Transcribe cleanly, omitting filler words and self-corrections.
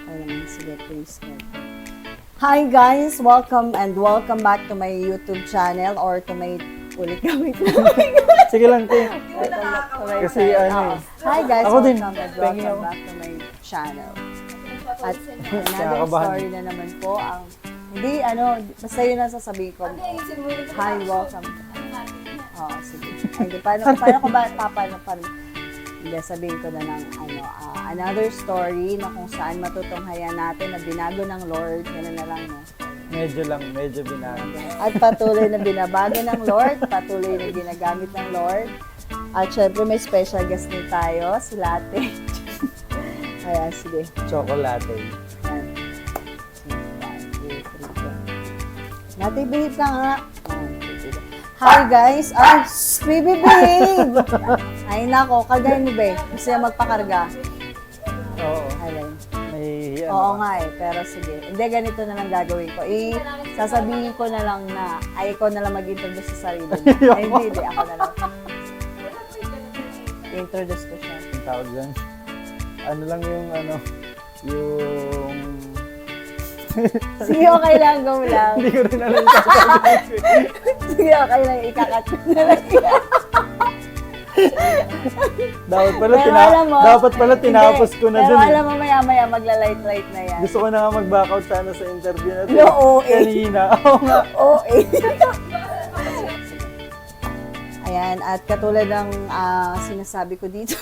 Ayun, sige, please. Hi guys! Welcome back to my YouTube channel or to my ulit gamit na. Sige lang, te. Kasi Hi guys! Ako din. Welcome back to my channel. At another story na naman po ang hindi, basta yun ang sasabihin ko. Hi, welcome. Sige. Hindi, paano ko ba, hindi, sabihin ko na ng, another story na kung saan matutunghayan natin na binago ng Lord, gano'n na lang, no? Medyo binago. At patuloy na binabago ng Lord, patuloy na ginagamit ng Lord. At syempre, may special guest din tayo, si Latte. Kaya, sige. Chocolate. Ayan. 1, 2, 3, go. Latte, behave ka nga. Hi guys! Baby behave! Ay nako, kagaya mo ba? Gusto niya magpakarga? Oo. Alin? May Oo nga pero sige. Hindi, ganito na lang gagawin ko. Sasabihin ko na lang na, ikaw na lang mag-introduce sa sarili niya. Ay, hindi, ako na lang. I-introduce ko siya. Ang tawag dyan. Ano lang yung yung... Sige, okay lang, go lang. Hindi ko rin alam yung sasabihin ko. Sige, okay lang, ikakat ko na lang. Dapat pala tinapos ko na pero dun. Pero alam mo, maya-maya magla-light-light na yan. Gusto ko na nga mag-back out sana sa interview natin. No, OA. Kanina. Oo nga. OA. Ayan, at katulad ng sinasabi ko dito.